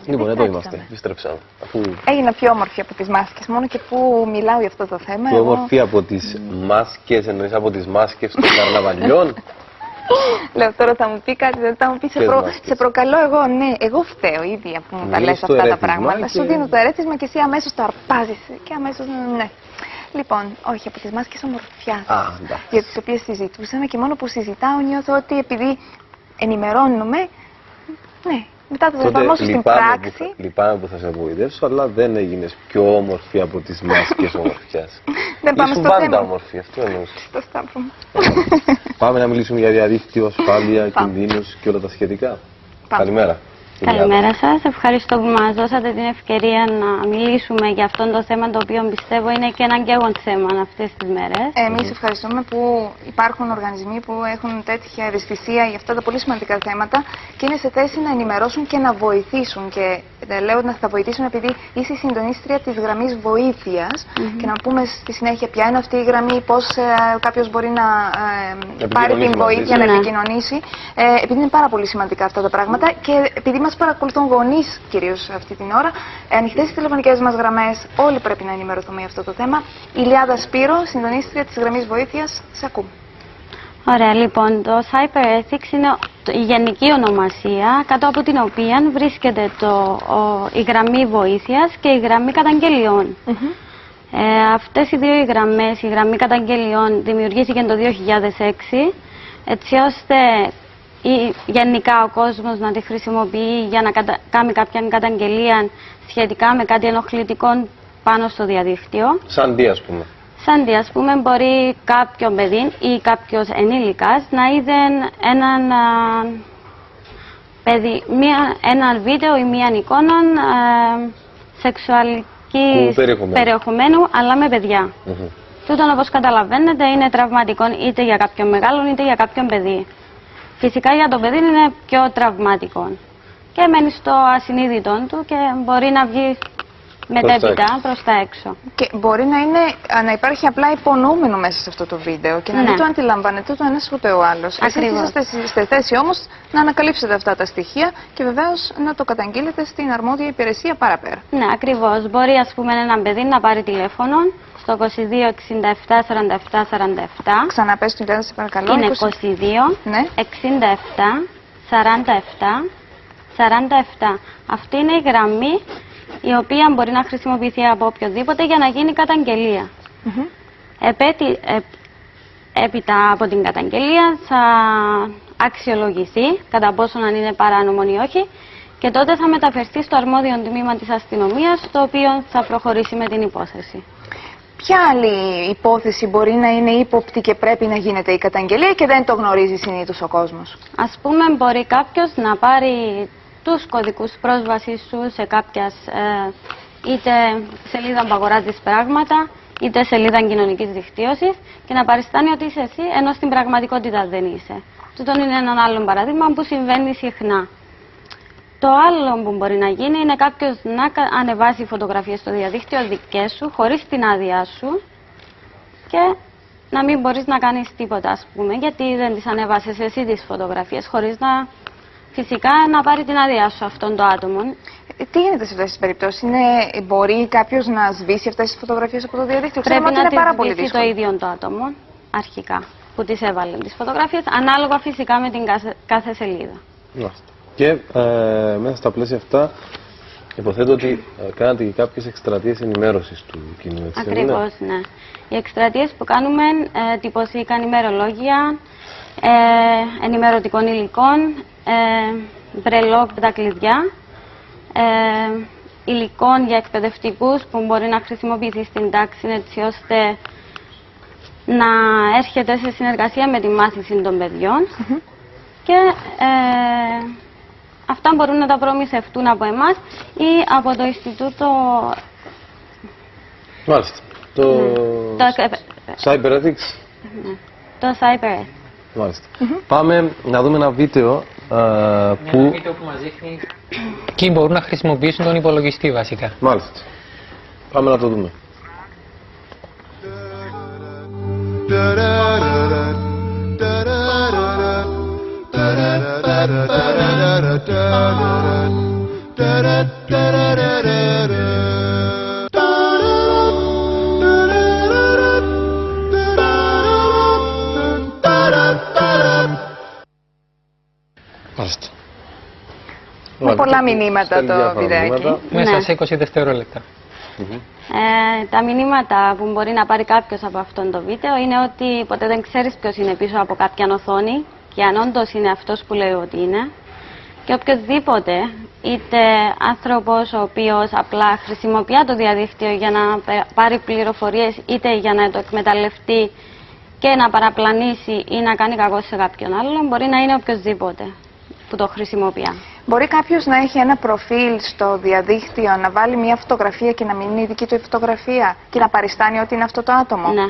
Λοιπόν, εδώ είμαστε. Επιστρέψαμε. Έγινα πιο όμορφη από τις μάσκες, μόνο και που μιλάω για αυτό το θέμα. Πιο όμορφη από τις μάσκες, εννοείς από τις μάσκες των καρναβαλιών. Λέω τώρα θα μου πει κάτι, δεν θα μου πει σε προκαλώ εγώ, ναι, εγώ φταίω ίδια που μου τα λες αυτά τα πράγματα. Σου δίνω το ερέθισμα και εσύ αμέσως το αρπάζεις και αμέσως ναι. Λοιπόν, όχι, από τις μάσκες ομορφιάς, για τις οποίες συζητούσαμε και μόνο που συζητάω νιώθω ότι επειδή ενημερώνουμε, ναι, μετά το εφαρμόσω στην πράξη. Λυπάμαι που θα σε απογοητεύσω, αλλά δεν έγινες πιο όμορφη από τις μάσκες ομορφιάς. Δεν πάμε στο πάντα θέμα. όμορφη, αυτό εννοούσα. Στο Σταύρο. Πάμε να μιλήσουμε για διαδίκτυο, ασφάλεια, κινδύνους και όλα τα σχετικά. Καλημέρα. Καλημέρα σας. Ευχαριστώ που μας δώσατε την ευκαιρία να μιλήσουμε για αυτό το θέμα, το οποίο πιστεύω είναι και αναγκαίο θέμα αυτές τις μέρες. Εμείς ευχαριστούμε που υπάρχουν οργανισμοί που έχουν τέτοια ευαισθησία για αυτά τα πολύ σημαντικά θέματα και είναι σε θέση να ενημερώσουν και να βοηθήσουν. Και λέω να θα βοηθήσουν επειδή είσαι η συντονίστρια της γραμμής βοήθειας και να πούμε στη συνέχεια ποια είναι αυτή η γραμμή, πώς κάποιος μπορεί να πάρει την βοήθεια, να επικοινωνήσει. Επειδή είναι πάρα πολύ σημαντικά αυτά τα πράγματα και επειδή μας παρακολουθούν γονείς κυρίως αυτή την ώρα, ανοιχτές οι τηλεφωνικές μας γραμμές, όλοι πρέπει να ενημερωθούμε για αυτό το θέμα. Ηλιάδα Σπύρο, συντονίστρια της γραμμής βοήθειας, σε ακούμε. Ωραία, λοιπόν, το CyberEthics είναι η γενική ονομασία κάτω από την οποία βρίσκεται η γραμμή βοήθειας και η γραμμή καταγγελιών. Αυτές οι δύο γραμμές, η γραμμή καταγγελιών δημιουργήθηκε το 2006, έτσι ώστε γενικά ο κόσμος να τη χρησιμοποιεί για να κάνει κάποια καταγγελία σχετικά με κάτι ενοχλητικό πάνω στο διαδίκτυο. Σαν τι, ας πούμε. Σαν τι, ας πούμε, μπορεί κάποιο παιδί ή κάποιος ενήλικας να είδε ένα βίντεο ή μια εικόνα σεξουαλικής περιεχομένου, αλλά με παιδιά. Τούτον, όπως καταλαβαίνετε, είναι τραυματικό είτε για κάποιον μεγάλο είτε για κάποιον παιδί. Φυσικά για το παιδί είναι πιο τραυματικό και μένει στο ασυνείδητο του και μπορεί να βγει μετέπειτα προς τα έξω. Και μπορεί να υπάρχει απλά υπονοούμενο μέσα σε αυτό το βίντεο και να μην το αντιλαμβάνεται ούτε ο ένας ούτε ο άλλος. Εσείς είσαστε στη θέση όμως να ανακαλύψετε αυτά τα στοιχεία και βεβαίως να το καταγγείλετε στην αρμόδια υπηρεσία παραπέρα. Ναι, ακριβώς. Μπορεί, ας πούμε, ένα παιδί να πάρει τηλέφωνο στο 22 67 47 47. Ξαναπες την κλάση, σε παρακαλώ. Είναι 22 67 47 47. Αυτή είναι η γραμμή η οποία μπορεί να χρησιμοποιηθεί από οποιοδήποτε για να γίνει καταγγελία. Έπειτα από την καταγγελία θα αξιολογηθεί κατά πόσο αν είναι παράνομο ή όχι και τότε θα μεταφερθεί στο αρμόδιο τμήμα της αστυνομίας, το οποίο θα προχωρήσει με την υπόθεση. Ποια άλλη υπόθεση μπορεί να είναι ύποπτη και πρέπει να γίνεται η καταγγελία και δεν το γνωρίζει συνήθως ο κόσμος? Ας πούμε, μπορεί κάποιος να πάρει τους κωδικούς πρόσβασης σου σε κάποια είτε σελίδα που αγοράζεις πράγματα, είτε σελίδα κοινωνικής δικτύωσης και να παριστάνει ότι είσαι εσύ, ενώ στην πραγματικότητα δεν είσαι. Τούτον είναι ένα άλλο παράδειγμα που συμβαίνει συχνά. Το άλλο που μπορεί να γίνει είναι κάποιος να ανεβάσει φωτογραφίες στο διαδίκτυο δικές σου, χωρίς την άδειά σου και να μην μπορείς να κάνεις τίποτα, ας πούμε, γιατί δεν τις ανεβάσεις εσύ τις φωτογραφίες, χωρίς να φυσικά να πάρει την άδειά σου αυτόν το άτομο. Τι γίνεται σε αυτές τις περιπτώσεις? Μπορεί κάποιος να σβήσει αυτές τις φωτογραφίες από το διαδίκτυο? Πρέπει να τις σβήσει το ίδιο το άτομο, αρχικά, που τις έβαλε τις φωτογραφίες, ανάλογα φυσικά με την κάθε σελίδα. Και μέσα στα πλαίσια αυτά, υποθέτω ότι κάνατε και κάποιες εκστρατείες ενημέρωσης του κοινού. Ακριβώς, ναι. Οι εκστρατείες που κάνουμε τυπωθήκαν ημερολόγια, ενημερωτικών υλικών, μπρελό τα κλειδιά, υλικών για εκπαιδευτικούς που μπορεί να χρησιμοποιηθεί στην τάξη έτσι ώστε να έρχεται σε συνεργασία με τη μάθηση των παιδιών και αυτά μπορούν να τα προμηθευτούν από εμάς ή από το Ινστιτούτο. Μάλιστα. Το CyberEthics. Το CyberEthics. Μάλιστα. Πάμε να δούμε ένα βίντεο που... Ένα βίντεο που μας δείχνει ποιοι μπορούν να χρησιμοποιήσουν τον υπολογιστή βασικά. Μάλιστα. Πάμε να το δούμε. Μάλιστα. Με πολλά μηνύματα το βιντεάκι. Μέσα Ναι. σε 20 δευτερόλεπτα. Τα μηνύματα που μπορεί να πάρει κάποιος από αυτό το βίντεο είναι ότι ποτέ δεν ξέρεις ποιος είναι πίσω από κάποια οθόνη και αν όντως είναι αυτός που λέει ότι είναι. Και οποιοδήποτε, είτε άνθρωπος ο οποίος απλά χρησιμοποιεί το διαδίκτυο για να πάρει πληροφορίες, είτε για να το εκμεταλλευτεί και να παραπλανήσει ή να κάνει κακό σε κάποιον άλλον, μπορεί να είναι οποιοδήποτε που το χρησιμοποιεί. Μπορεί κάποιος να έχει ένα προφίλ στο διαδίκτυο, να βάλει μια φωτογραφία και να μην είναι η δική του η φωτογραφία και να παριστάνει ότι είναι αυτό το άτομο. Ναι,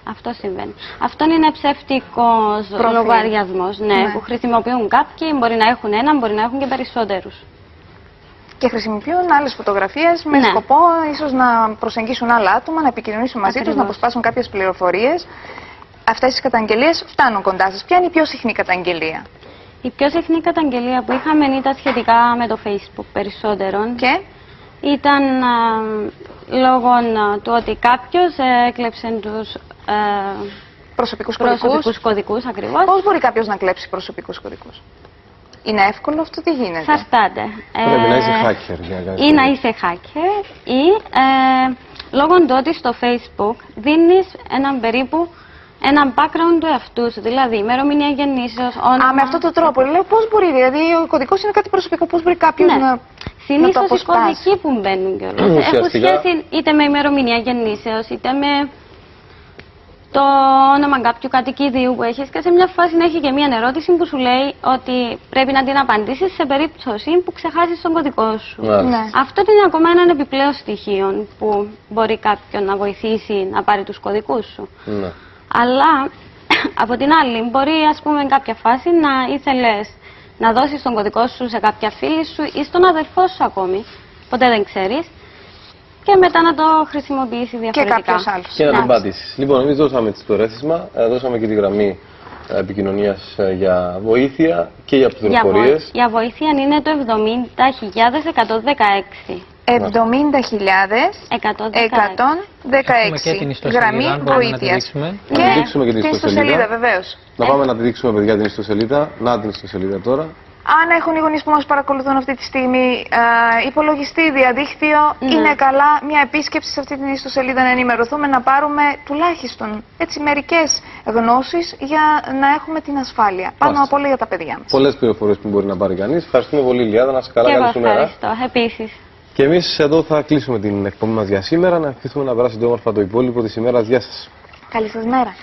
αυτό συμβαίνει. Αυτό είναι ψεύτικος Προφίλ. λογαριασμός, ναι, Ναι. που χρησιμοποιούν κάποιοι, μπορεί να έχουν έναν, μπορεί να έχουν και περισσότερους. Και χρησιμοποιούν άλλες φωτογραφίες με Ναι. σκοπό ίσως να προσεγγίσουν άλλα άτομα, να επικοινωνήσουν μαζί τους, Ακριβώς. να αποσπάσουν κάποιες πληροφορίες. Αυτές οι καταγγελίες φτάνουν κοντά σας. Ποια είναι η πιο συχνή καταγγελία? Η πιο συχνή καταγγελία που είχαμε ήταν σχετικά με το Facebook περισσότερον. Και Ήταν λόγω του ότι κάποιος έκλεψε τους προσωπικούς κωδικούς. προσωπικούς κωδικούς ακριβώς. Πώς μπορεί κάποιος να κλέψει προσωπικούς κωδικούς? Είναι εύκολο αυτό, τι γίνεται? Εξαρτάται. Πρέπει να είσαι hacker για κάτι. Ή να είσαι hacker ή λόγω του ότι στο Facebook δίνεις έναν περίπου έναν background του εαυτού σου, δηλαδή ημερομηνία γεννήσεως, όνομα. Α, με αυτόν τον τρόπο. Λέω πώς μπορεί, δηλαδή ο κωδικός είναι κάτι προσωπικό, πώς μπορεί κάποιος Ναι. να. Συνήθως οι αποσπάσει. κωδικοί που μπαίνουν κιόλας έχουν Ουσιαστικά- σχέση είτε με ημερομηνία γεννήσεως, είτε με το όνομα κάποιου κατοικιδίου που έχεις και σε μια φάση να έχει και μια ερώτηση που σου λέει ότι πρέπει να την απαντήσεις σε περίπτωση που ξεχάσεις τον κωδικό σου. Μάλιστα. Ναι. Αυτό είναι ακόμα έναν επιπλέον στοιχείο που μπορεί κάποιον να βοηθήσει να πάρει τους κωδικούς σου. Ναι. Αλλά από την άλλη μπορεί ας πούμε εν κάποια φάση να ήθελες να δώσεις τον κωδικό σου σε κάποια φίλη σου ή στον αδερφό σου ακόμη, ποτέ δεν ξέρεις, και μετά να το χρησιμοποιήσει Και διαφορετικά. κάποιος άλλος. Και να Ναι. την πατήσεις. Λοιπόν, εμείς δώσαμε το ρέθισμα, δώσαμε και τη γραμμή επικοινωνίας για βοήθεια και για πληροφορίες. Για βοήθεια είναι το 70.116. 70.116 Έχουμε και την ιστοσελίδα, γραμμή αν μπορούμε να τη βοήθειας. δείξουμε. Να τη δείξουμε και την και ιστοσελίδα. ιστοσελίδα βεβαίως. Να πάμε να τη δείξουμε, παιδιά, την ιστοσελίδα. Να την ιστοσελίδα τώρα. Αν έχουν οι γονείς που μας παρακολουθούν αυτή τη στιγμή υπολογιστή, διαδίκτυο, Ναι. είναι καλά μια επίσκεψη σε αυτή την ιστοσελίδα να ενημερωθούμε, να πάρουμε τουλάχιστον έτσι μερικές γνώσεις για να έχουμε την ασφάλεια. Πάνω Μάλιστα. απ' όλα για τα παιδιά μας. Πολλές πληροφορίες που μπορεί να πάρει κανείς. Ευχαριστούμε πολύ, Ηλιάδα. Να είσαι καλά, Και καλή εγώ σου μέρα. ευχαριστώ. Επίσης. Και εμείς εδώ θα κλείσουμε την εκπομπή μας για σήμερα. Να ευχηθούμε να περάσετε όμορφα το υπόλοιπο της ημέρας. Γεια σας. Καλή σας μέρα.